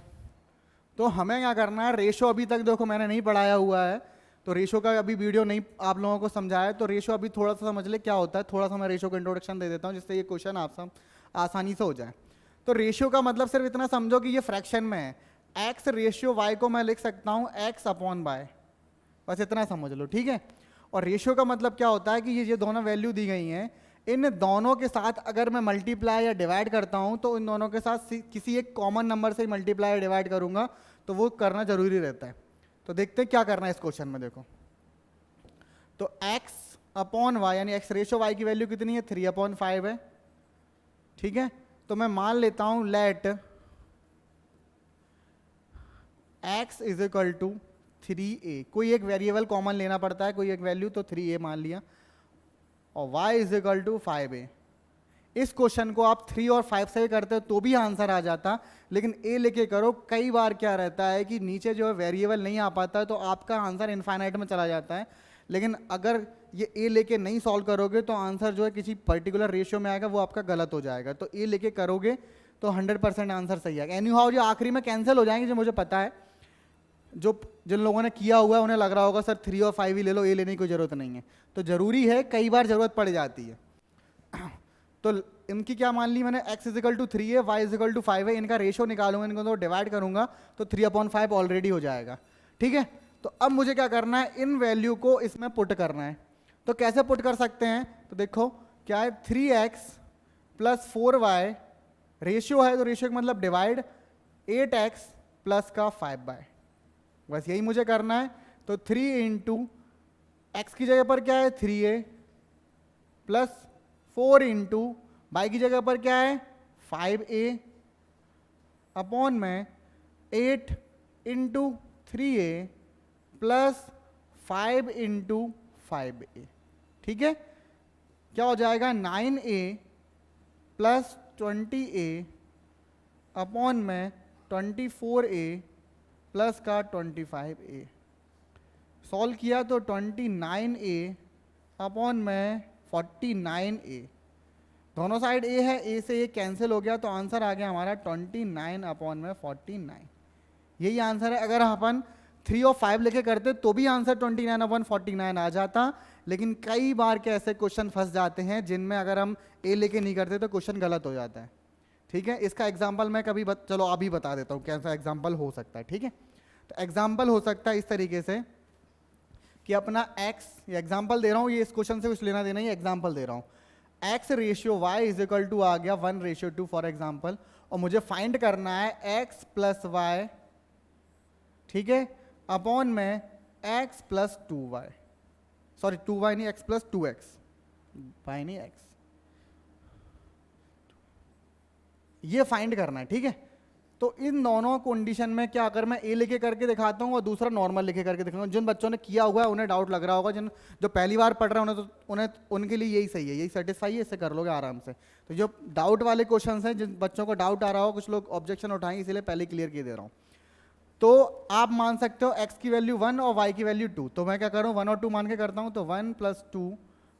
तो हमें क्या करना है, रेशियो अभी तक देखो मैंने नहीं पढ़ाया हुआ है, तो रेशियो का अभी वीडियो नहीं आप लोगों को समझाया, तो रेशियो अभी थोड़ा सा समझ ले क्या होता है। थोड़ा सा मैं रेशियो का इंट्रोडक्शन दे देता हूँ, जिससे ये क्वेश्चन आप सब आसानी से हो जाए। तो रेशियो का मतलब सिर्फ इतना समझो कि ये फ्रैक्शन में है, एक्स रेशियो वाई को मैं लिख सकता हूँ एक्स अपॉन वाई, बस इतना समझ लो, ठीक है। और रेशियो का मतलब क्या होता है कि ये दोनों वैल्यू दी गई हैं, इन दोनों के साथ अगर मैं मल्टीप्लाई या डिवाइड करता हूं तो इन दोनों के साथ किसी एक कॉमन नंबर से मल्टीप्लाई या डिवाइड करूंगा, तो वो करना जरूरी रहता है। तो देखते हैं क्या करना है इस क्वेश्चन में। देखो तो x अपॉन वाई, यानी x रेशियो वाई की वैल्यू कितनी है, 3/5 है, ठीक है। तो मैं मान लेता हूं let x is equal to 3a, कोई एक वेरिएबल कॉमन लेना पड़ता है, कोई एक वैल्यू, तो 3a मान लिया, और y is equal to 5a। इस क्वेश्चन को आप 3 और 5 से करते हो तो भी आंसर आ जाता, लेकिन a लेके करो। कई बार क्या रहता है कि नीचे जो है वेरिएबल नहीं आ पाता, तो आपका आंसर इनफाइनाइट में चला जाता है। लेकिन अगर ये a लेके नहीं सॉल्व करोगे तो आंसर जो है किसी पर्टिकुलर रेशियो में आएगा, वो आपका गलत हो जाएगा। तो a लेके करोगे तो 100% आंसर सही आएगा। एनी हाउ जो आखिरी में कैंसिल हो जाएंगे, जो मुझे पता है, जो जिन लोगों ने किया हुआ है उन्हें लग रहा होगा सर 3 और 5 ही ले लो, ए लेने की कोई ज़रूरत नहीं है। तो ज़रूरी है, कई बार ज़रूरत पड़ जाती है। तो इनकी क्या मान ली मैंने, x इजिकल टू 3 है, y इजिकल टू 5 है, इनका रेशियो निकालूंगा, इनको तो डिवाइड करूंगा तो 3/5 ऑलरेडी हो जाएगा। ठीक है, तो अब मुझे क्या करना है, इन वैल्यू को इसमें पुट करना है। तो कैसे पुट कर सकते हैं, तो देखो क्या है, 3x प्लस 4y, रेशियो है तो रेशियो का मतलब डिवाइड, 8x प्लस का 5y, बस यही मुझे करना है। तो 3 इंटू एक्स की जगह पर क्या है 3a प्लस 4 इंटू वाई की जगह पर क्या है 5a अपॉन में 8 into 3a plus 5 into 5a। ठीक है, क्या हो जाएगा 9a प्लस 20a अपॉन में 24a प्लस का 25a। सॉल्व किया तो 29a अपॉन में 49a, दोनों साइड a है, a से a कैंसिल हो गया तो आंसर आ गया हमारा 29 अपॉन में 49। यही आंसर है। अगर अपन 3 और 5 लेके करते तो भी आंसर 29 अपॉन 49 आ जाता, लेकिन कई बार के ऐसे क्वेश्चन फंस जाते हैं जिनमें अगर हम a लेके नहीं करते तो क्वेश्चन गलत हो जाता है। ठीक है, इसका एग्जाम्पल मैं कभी चलो अभी बता देता हूँ कैसा एग्जाम्पल हो सकता है। ठीक है, तो एग्जाम्पल हो सकता है इस तरीके से कि अपना x, ये एग्जाम्पल दे रहा हूँ, ये इस क्वेश्चन से कुछ लेना देना, ये एग्जाम्पल दे रहा हूँ, x ratio y is equal to आ गया 1:2 फॉर एग्जाम्पल, और मुझे फाइंड करना है x प्लस वाई, ठीक है, अपॉन में x plus 2y, sorry 2y नहीं, x प्लस 2x, y नहीं x, ये फाइंड करना है। ठीक है, तो इन दोनों कंडीशन में क्या, अगर मैं ए लेके करके दिखाता हूँ और दूसरा नॉर्मल लेके करके दिखाऊंगा, जिन बच्चों ने किया हुआ है उन्हें डाउट लग रहा होगा, जिन जो पहली बार पढ़ रहे हैं उन्हें उनके लिए यही सही है, यही सेटिस्फाई है, इससे कर लोगे आराम से। तो जो डाउट वाले क्वेश्चन हैं, जिन बच्चों को डाउट आ रहा हो, कुछ लोग ऑब्जेक्शन उठाएंगे, इसलिए पहले क्लियर किए दे रहा हूँ। तो आप मान सकते हो x की वैल्यू 1 और y की वैल्यू 2, तो मैं क्या करूँ 1 और 2 मान के करता हूँ, तो 1 प्लस 2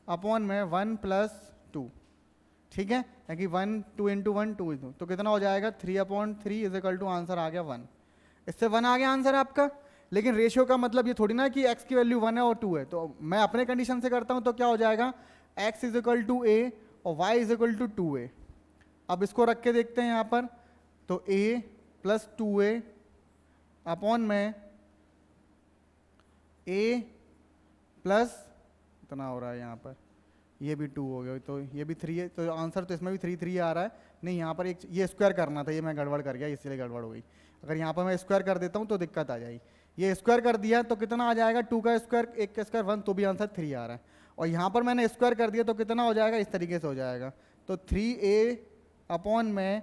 अपॉन में 1 प्लस 2। ठीक है, कि 1 2 इंटू 1 2 इंटू, तो कितना हो जाएगा 3/3 इज इक्वल टू आंसर आ गया 1। इससे 1 आ गया आंसर आपका। लेकिन रेशियो का मतलब ये थोड़ी ना कि x की वैल्यू 1 है और 2 है, तो मैं अपने कंडीशन से करता हूँ, तो क्या हो जाएगा x is equal to a और y is equal to 2a। अब इसको रख के देखते हैं यहाँ पर, तो a प्लस 2a अपॉन में a प्लस इतना हो रहा है, यहाँ पर ये भी 2 हो गया, तो ये भी 3 है, तो आंसर तो इसमें भी 3 3 आ रहा है। नहीं, यहाँ पर एक ये स्क्वायर करना था, ये मैं गड़बड़ कर गया, इसलिए गड़बड़ हो गई। अगर यहाँ पर मैं स्क्वायर कर देता हूँ तो दिक्कत आ जाएगी। ये स्क्वायर कर दिया तो कितना आ जाएगा 2 का स्क्वायर 1 का स्क्वायर 1, तो भी आंसर 3 आ रहा है। और यहाँ पर मैंने स्क्वायर कर दिया तो कितना हो जाएगा, इस तरीके से हो जाएगा, तो 3a अपॉन में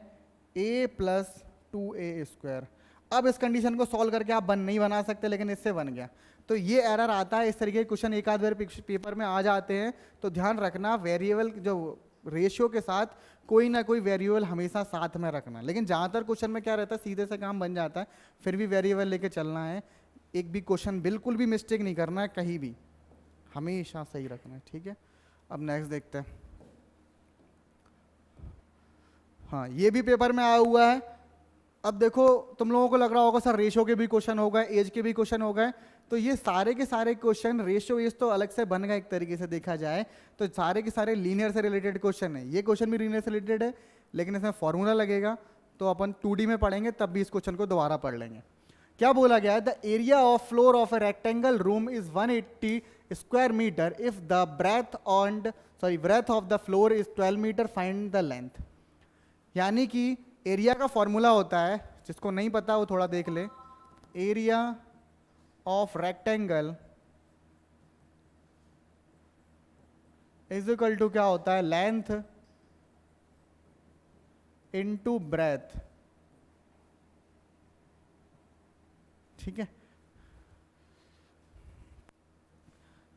a प्लस 2a स्क्वायर। अब इस कंडीशन को सॉल्व करके आप नहीं बना सकते, लेकिन इससे बन गया। तो ये एरर आता है, इस तरीके के क्वेश्चन एक आध बार पेपर में आ जाते हैं, तो ध्यान रखना वेरिएबल जो रेशियो के साथ कोई ना कोई वेरिएबल हमेशा साथ में रखना। लेकिन ज़्यादातर क्वेश्चन में क्या रहता है, सीधे से काम बन जाता है, फिर भी वेरिएबल लेके चलना है। एक भी क्वेश्चन बिल्कुल भी मिस्टेक नहीं करना है, कहीं भी हमेशा सही रखना है। ठीक है, अब नेक्स्ट देखते हैं। हाँ, ये भी पेपर में आया हुआ है। अब देखो, तुम लोगों को लग रहा होगा सर रेशियो के भी क्वेश्चन हो गए, एज के भी क्वेश्चन हो गए, तो ये सारे के सारे क्वेश्चन, रेशियो एज तो अलग से बन गए एक तरीके से देखा जाए तो, सारे के सारे लीनियर से रिलेटेड क्वेश्चन है। ये क्वेश्चन भी लीनियर से रिलेटेड है, लेकिन इसमें फॉर्मूला लगेगा, तो अपन 2D में पढ़ेंगे, तब भी इस क्वेश्चन को दोबारा पढ़ लेंगे। क्या बोला गया है, the area of floor of a rectangle room is 180 square metre if the breadth of the floor is 12 metre, find the length. यानी कि एरिया का फॉर्मूला होता है, जिसको नहीं पता वो थोड़ा देख ले, area of rectangle is equal to क्या होता है, लेंथ इनटू ब्रेथ। ठीक है,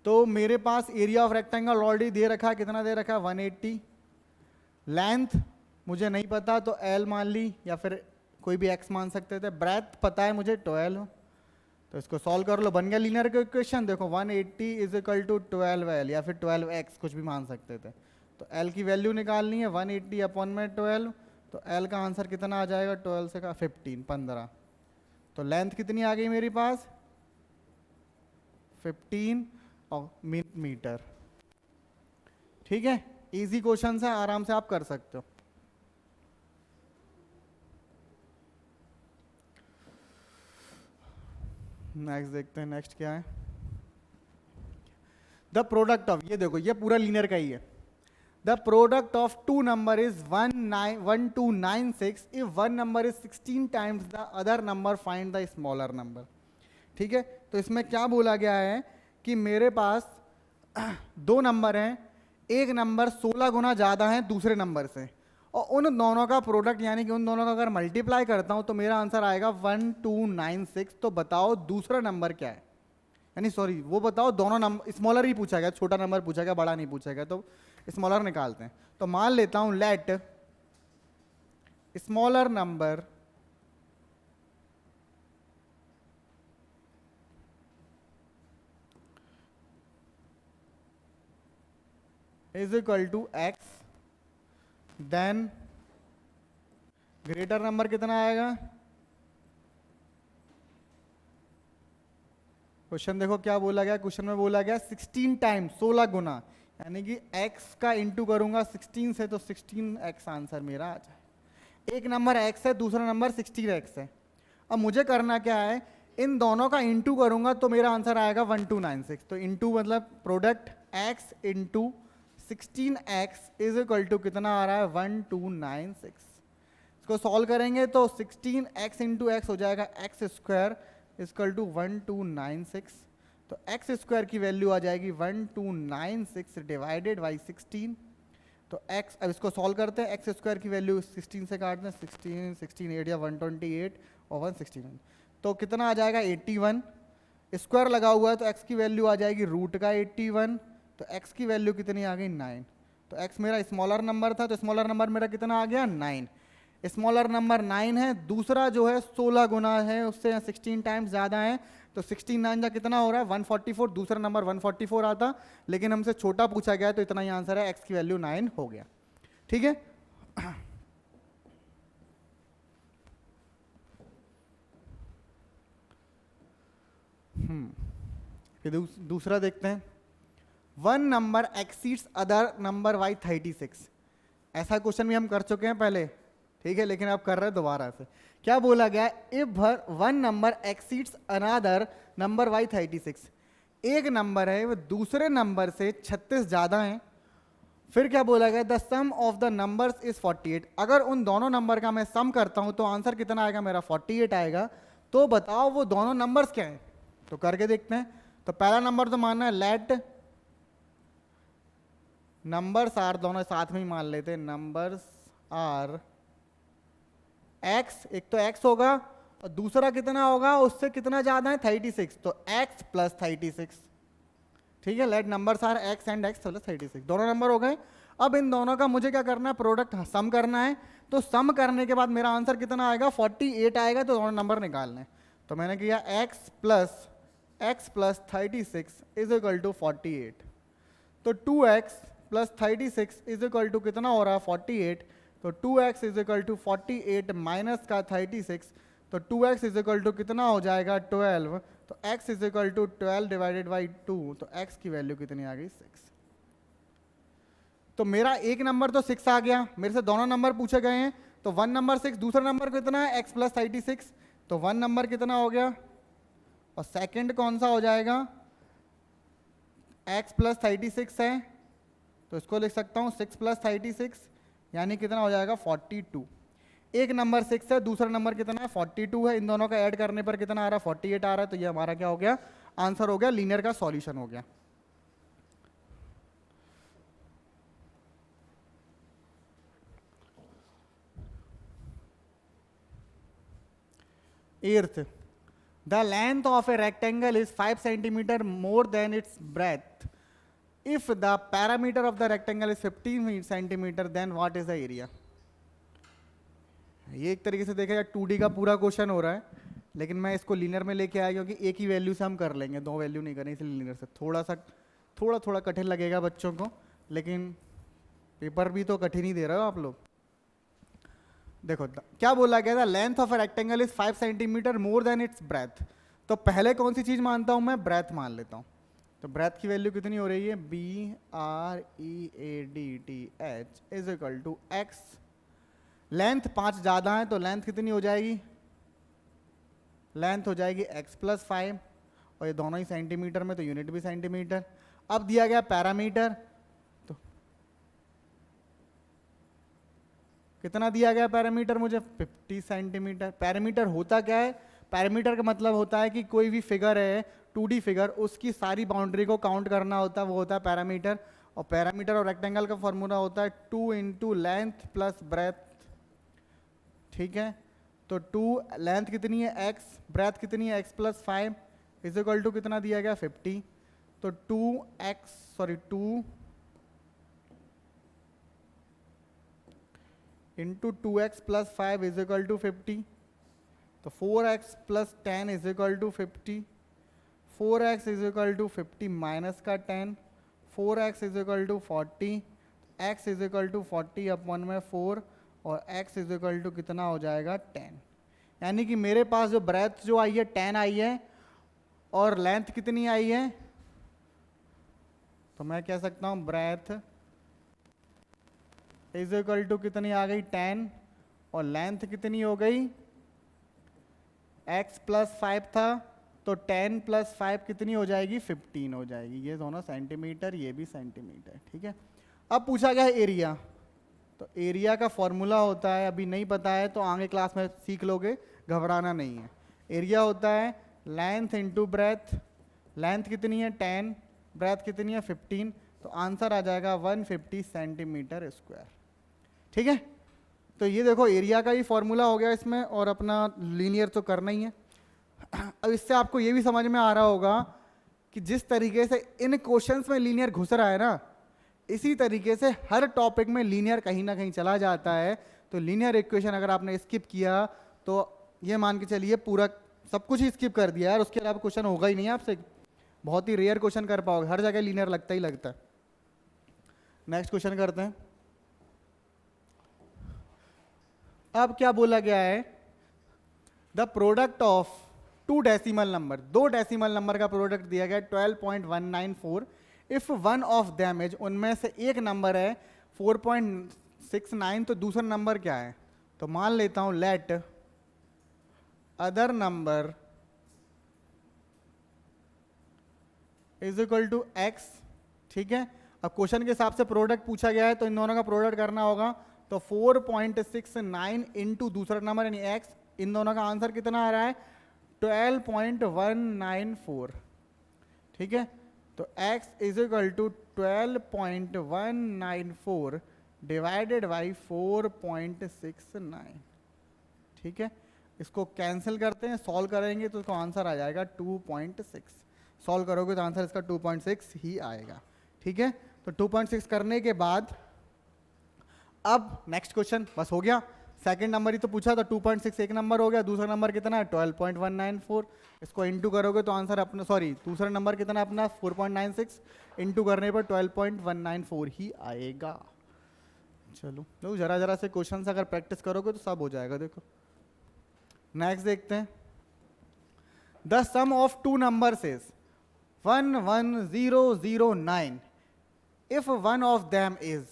तो मेरे पास एरिया ऑफ रेक्टेंगल ऑलरेडी दे रखा है, कितना दे रखा है 180। लेंथ मुझे नहीं पता, तो L मान ली, या फिर कोई भी x मान सकते थे। ब्रेथ पता है मुझे 12, तो इसको सॉल्व कर लो, बन गया लीनियर इक्वेशन। देखो 180 इज इक्वल टू 12L या फिर 12x, कुछ भी मान सकते थे। तो L की वैल्यू निकालनी है 180 अपॉन में 12, तो L का आंसर कितना आ जाएगा, 12 से का 15। तो लेंथ कितनी आ गई मेरे पास 15 मीटर। ठीक है, इजी क्वेश्चन है, आराम से आप कर सकते हो। नेक्स्ट देखते हैं, नेक्स्ट क्या है। द प्रोडक्ट ऑफ, ये देखो ये पूरा लीनियर का ही है। The product of two number is 1296 if one number is 16 times the other number, find the smaller number. ठीक है, तो इसमें क्या बोला गया है कि मेरे पास दो नंबर हैं, एक नंबर 16 गुना ज़्यादा है दूसरे नंबर से, और उन दोनों का प्रोडक्ट यानी कि उन दोनों का अगर मल्टीप्लाई करता हूं तो मेरा आंसर आएगा 1296। तो बताओ दूसरा नंबर क्या है, यानी सॉरी वो बताओ दोनों नंबर, स्मॉलर ही पूछा गया, छोटा नंबर पूछा गया, बड़ा नहीं पूछा गया, तो स्मॉलर निकालते हैं। तो मान लेता हूं let smaller number is equal to x, then greater number कितना आएगा। क्वेश्चन देखो क्या बोला गया, क्वेश्चन में बोला गया 16 टाइम्स, 16 गुना, यानी कि x का इंटू करूंगा 16 से तो 16x आंसर मेरा आ जाए। एक नंबर x है, दूसरा नंबर 16x है। अब मुझे करना क्या है, इन दोनों का इंटू करूंगा तो मेरा आंसर आएगा 1296। तो इंटू मतलब product x into 16x is equal to कितना आ रहा है 1296। इसको सॉल्व करेंगे तो 16x इंटू एक्स हो जाएगा एक्स स्क्वायर इक्वल टू 1296। तो एक्स स्क्वायर की वैल्यू आ जाएगी 1296 डिवाइडेड बाई 16। तो x, अब इसको सॉल्व करते हैं, एक्स स्क्वायर की वैल्यू 16 से काटते हैं, 16 16 8 या 128 और 169, तो कितना आ जाएगा 81। स्क्वायर लगा हुआ है तो x की वैल्यू आ जाएगी रूट का 81, तो x की वैल्यू कितनी आ गई 9। तो x मेरा स्मॉलर नंबर था, तो स्मॉलर नंबर मेरा कितना आ गया 9। स्मॉलर नंबर 9 है, दूसरा जो है 16 गुना है उससे 16 टाइम्स ज़्यादा है, तो 16 9 का कितना हो रहा है 144, दूसरा नंबर 144 आता, लेकिन हमसे छोटा पूछा गया तो इतना ही आंसर है, x की वैल्यू 9 हो गया। ठीक है, फिर दूसरा देखते हैं। One number exceeds other number by 36। ऐसा क्वेश्चन भी हम कर चुके हैं पहले, ठीक है, लेकिन आप कर रहे हैं दोबारा से। क्या बोला गया, if one number exceeds another number by 36। एक नंबर है वो दूसरे नंबर से 36 ज़्यादा है। फिर क्या बोला गया, the sum of the numbers is 48। अगर उन दोनों नंबर का मैं सम करता हूं तो आंसर कितना आएगा मेरा 48 आएगा। तो बताओ वो दोनों नंबर्स क्या हैं, तो करके देखते हैं। तो पहला नंबर तो मानना है लेट नंबर्स आर, दोनों साथ में ही मान लेते हैं, नंबर्स आर x, एक तो x होगा और दूसरा कितना होगा उससे कितना ज्यादा है 36, तो x प्लस 36। ठीक है, let numbers are x and x plus 36, दोनों नंबर हो गए। अब इन दोनों का मुझे क्या करना है, प्रोडक्ट सम करना है। तो सम करने के बाद मेरा आंसर कितना आएगा 48 आएगा, तो दोनों नंबर निकालने। तो मैंने किया x plus 36 is equal to 48। तो 2x plus 36 is equal to कितना हो रहा है 48। तो 2x is equal to 48 minus का 36, तो 2x इज इक्वल टू कितना हो जाएगा 12। तो x is equal to 12 divided by 2, तो x की वैल्यू कितनी आ गई 6। तो मेरा एक नंबर तो 6 आ गया, मेरे से दोनों नंबर पूछे गए हैं, तो 1 नंबर 6, दूसरा नंबर कितना है x प्लस 36, तो 1 नंबर कितना हो गया, और सेकंड कौन सा हो जाएगा x प्लस 36 है, तो इसको लिख सकता हूँ 6 प्लस 36 यानी कितना हो जाएगा 42। एक नंबर 6 है, दूसरा नंबर कितना है 42 है, इन दोनों का ऐड करने पर कितना आ रहा है 48 आ रहा है। तो ये हमारा क्या हो गया, आंसर हो गया, लीनियर का सॉल्यूशन हो गया। एर्थ, the length of a rectangle is 5 centimetre more than its breadth. If the parameter of the rectangle is 15 centimeter, then what is the area? ये एक तरीके से देखेगा 2D का पूरा क्वेश्चन हो रहा है, लेकिन मैं इसको लीनियर में लेके आया क्योंकि एक ही वैल्यू से हम कर लेंगे, दो वैल्यू नहीं करें, इसलिए लीनियर से थोड़ा कठिन लगेगा बच्चों को, लेकिन पेपर भी तो कठिन ही दे रहे हो आप लोग। देखो क्या बोला गया था, length of a rectangle is 5 centimetre more than its breath. तो पहले कौन सी चीज मानता हूं मैं, ब्रेथ मान लेता हूं। तो ब्रेथ की वैल्यू कितनी हो रही है, BREADTH is equal to x, length 5 ज़्यादा है तो लेंथ कितनी हो जाएगी, लेंथ हो जाएगी x प्लस 5, और ये दोनों ही सेंटीमीटर में तो यूनिट भी सेंटीमीटर। अब दिया गया पैरामीटर, तो कितना दिया गया पैरामीटर मुझे, 50 सेंटीमीटर। पैरामीटर होता क्या है, पैरामीटर का मतलब होता है कि कोई भी फिगर है 2D फिगर, उसकी सारी बाउंड्री को काउंट करना होता है, वो होता है पैरामीटर। और पैरामीटर और रेक्टेंगल का फॉर्मूला होता है 2 इंटू लेंथ प्लस ब्रेथ, ठीक है। तो 2 लेंथ कितनी है x, ब्रेथ कितनी है x plus 5 is equal to कितना दिया गया 50। तो 2 into 2x plus 5 is equal to 50। तो 4x plus 10 is equal to 50। 4x is equal to 50 minus का 10, 4x is equal to 40, x is equal to 40 upon में 4, और x इज इक्वल टू कितना हो जाएगा 10। यानी कि मेरे पास जो ब्रेथ जो आई है 10 आई है, और लेंथ कितनी आई है, तो मैं कह सकता हूं ब्रेथ इज इक्वल टू कितनी आ गई 10, और लेंथ कितनी हो गई, x प्लस 5 था, तो 10 प्लस 5 कितनी हो जाएगी 15 हो जाएगी। ये दोनों सेंटीमीटर, ये भी सेंटीमीटर, ठीक है। अब पूछा गया है एरिया, तो एरिया का फॉर्मूला होता है, अभी नहीं पता है तो आगे क्लास में सीख लोगे, घबराना नहीं है। एरिया होता है लेंथ इंटू ब्रेथ, लेंथ कितनी है 10, ब्रेथ कितनी है 15, तो आंसर आ जाएगा 150 सेंटीमीटर स्क्वायर, ठीक है। तो ये देखो एरिया का ही फॉर्मूला हो गया इसमें, और अपना लीनियर तो करना ही है। अब इससे आपको ये भी समझ में आ रहा होगा कि जिस तरीके से इन क्वेश्चंस में लीनियर घुस रहा है ना, इसी तरीके से हर टॉपिक में लीनियर कहीं ना कहीं चला जाता है। तो लीनियर इक्वेशन अगर आपने स्किप किया तो ये मान के चलिए पूरा सब कुछ ही स्किप कर दिया यार, उसके अलावा क्वेश्चन होगा ही नहीं आपसे, बहुत ही रेयर क्वेश्चन कर पाओगे, हर जगह लीनियर लगता ही लगता है। नेक्स्ट क्वेश्चन करते हैं। अब क्या बोला गया है, the product of 2 decimal number, 2 decimal number का प्रोडक्ट दिया गया 12.194, if one of them is, उनमें से एक नंबर है 4.69, तो दूसरा नंबर क्या है, तो मान लेता हूं let other number is equal to x, ठीक है। अब क्वेश्चन के हिसाब से प्रोडक्ट पूछा गया है तो इन दोनों का प्रोडक्ट करना होगा, तो 4.69 इंटू दूसरा नंबर यानी x, इन दोनों का आंसर कितना आ रहा है 12.194, ठीक है। तो x is equal to 12.194 divided by 4.69, ठीक है। इसको कैंसिल करते हैं, सॉल्व करेंगे तो इसको आंसर आ जाएगा 2.6, सॉल्व करोगे तो आंसर इसका 2.6 ही आएगा, ठीक है। तो 2.6 करने के बाद अब नेक्स्ट क्वेश्चन बस हो गया, सेकंड नंबर ही तो पूछा था, 2.6 एक नंबर हो गया, दूसरा नंबर कितना है 12.194, इसको इंटू करोगे तो आंसर अपना, सॉरी दूसरा नंबर कितना अपना 4.96, इंटू करने पर 12.194 ही आएगा। चलो लो जरा जरा से क्वेश्चन अगर प्रैक्टिस करोगे तो सब हो जाएगा। देखो नेक्स्ट देखते हैं, the sum of 2 numbers is 11009 if one of them is,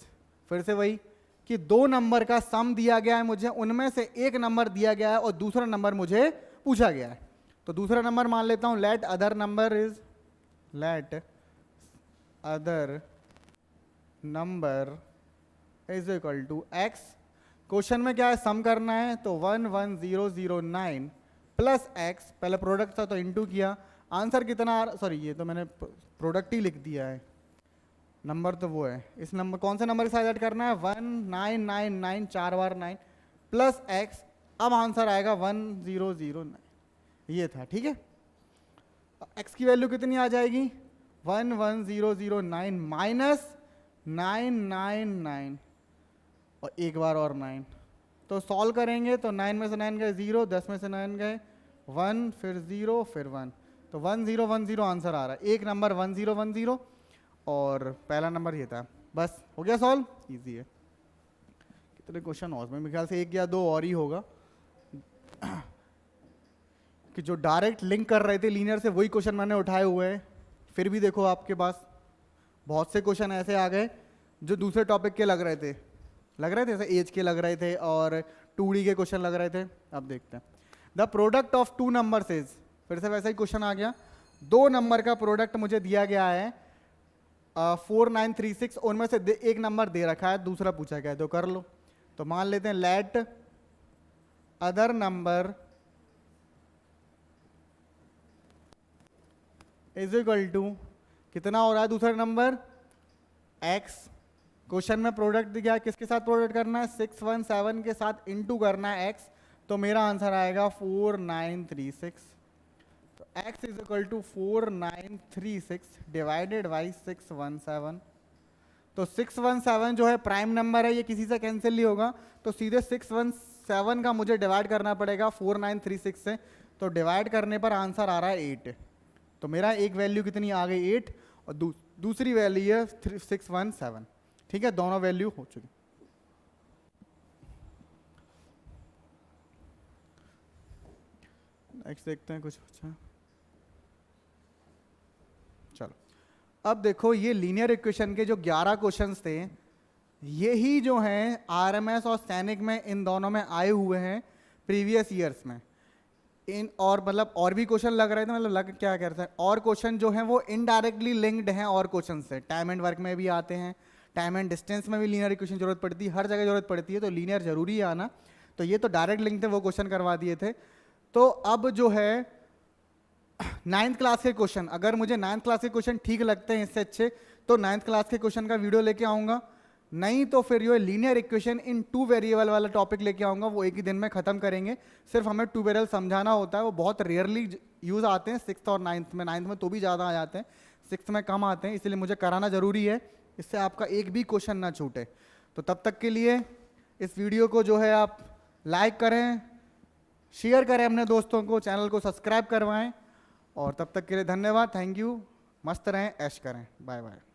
फिर से वही कि 2 नंबर का सम दिया गया है मुझे, उनमें से एक नंबर दिया गया है और दूसरा नंबर मुझे पूछा गया है। तो दूसरा नंबर मान लेता हूं let other number is, let other number is equal to x। Question में क्या है, सम करना है, तो 11009 प्लस x, पहले प्रोडक्ट था तो इंटू किया, आंसर कितना आ रहा, सॉरी ये तो मैंने प्रोडक्ट ही लिख दिया है, नंबर तो वो है, इस नंबर कौन से नंबर के साथ ऐड करना है 1999 4 बार 9 प्लस x, अब आंसर आएगा 1009, ये था, ठीक है। x की वैल्यू कितनी आ जाएगी 11009 माइनस 999 और एक बार और 9, तो सॉल्व करेंगे तो 9 में से 9 गए 0, 10 में से 9 गए 1, फिर 0 फिर 1, तो 1010 आंसर आ रहा है, एक नंबर 1010 और पहला नंबर ये था, बस हो गया सॉल्व, इजी है। कितने क्वेश्चन और मेरे ख्याल से 1 या 2 और ही होगा कि जो डायरेक्ट लिंक कर रहे थे लीनियर से, वही क्वेश्चन मैंने उठाए हुए हैं, फिर भी देखो आपके पास बहुत से क्वेश्चन ऐसे आ गए जो दूसरे टॉपिक के लग रहे थे जैसे एज के लग रहे थे और 2D के क्वेश्चन लग रहे थे। अब देखते हैं, the product of two numbers is, फिर से वैसा ही क्वेश्चन आ गया, दो नंबर का प्रोडक्ट मुझे दिया गया है 4936, उनमें से एक नंबर दे रखा है, दूसरा पूछा गया है, तो कर लो। तो मान लेते हैं let other number is equal to, कितना हो रहा है दूसरा नंबर x, क्वेश्चन में प्रोडक्ट दिया है, किसके साथ प्रोडक्ट करना है 617 के साथ इनटू करना है x, तो मेरा आंसर आएगा 4936। तो x is equal to 4936 divided by 617। तो 617 जो है प्राइम नंबर है, ये किसी से कैंसिल नहीं होगा, तो सीधे 617 का मुझे डिवाइड करना पड़ेगा 4936 से, तो डिवाइड करने पर आंसर आ रहा है 8। तो मेरा एक वैल्यू कितनी आ गई 8 और दूसरी वैल्यू है 617। ठीक है, दोनों वैल्यू हो चुकी। नेक्स्ट देखते हैं कुछ अच्छा। चलो अब देखो, ये लीनियर इक्वेशन के जो 11 क्वेश्चंस थे, ये ही जो हैं आरएमएस और सैनिक में, इन दोनों में आए हुए हैं प्रीवियस ईयर्स में। इन और मतलब और भी क्वेश्चन लग रहे थे, मतलब लग क्या करते हैं, और क्वेश्चन जो हैं वो इनडायरेक्टली लिंक्ड हैं और क्वेश्चन से। टाइम एंड वर्क में भी आते हैं, टाइम एंड डिस्टेंस में भी लीनियर इक्वेशन जरूरत पड़ती है, हर जगह जरूरत पड़ती है, तो लीनियर जरूरी है आना। तो ये तो डायरेक्ट लिंक थे, वो क्वेश्चन करवा दिए थे। तो अब जो है 9th क्लास के क्वेश्चन, अगर मुझे 9th क्लास के क्वेश्चन ठीक लगते हैं इससे अच्छे, तो 9th क्लास के क्वेश्चन का वीडियो लेके आऊँगा, नहीं तो फिर ये लीनियर इक्वेशन इन 2 वेरिएबल वाला टॉपिक लेके आऊँगा, वो एक ही दिन में ख़त्म करेंगे। सिर्फ हमें 2 वेरिएबल समझाना होता है, वो बहुत रेयरली यूज़ आते हैं 6th और 9th में। 9th में तो भी ज़्यादा आ जाते हैं, 6th में कम आते हैं, इसलिए मुझे कराना ज़रूरी है, इससे आपका एक भी क्वेश्चन ना छूटे। तो तब तक के लिए इस वीडियो को जो है आप लाइक करें, शेयर करें अपने दोस्तों को, चैनल को सब्सक्राइब करवाएं, और तब तक के लिए धन्यवाद, थैंक यू। मस्त रहें, ऐश करें, बाय बाय।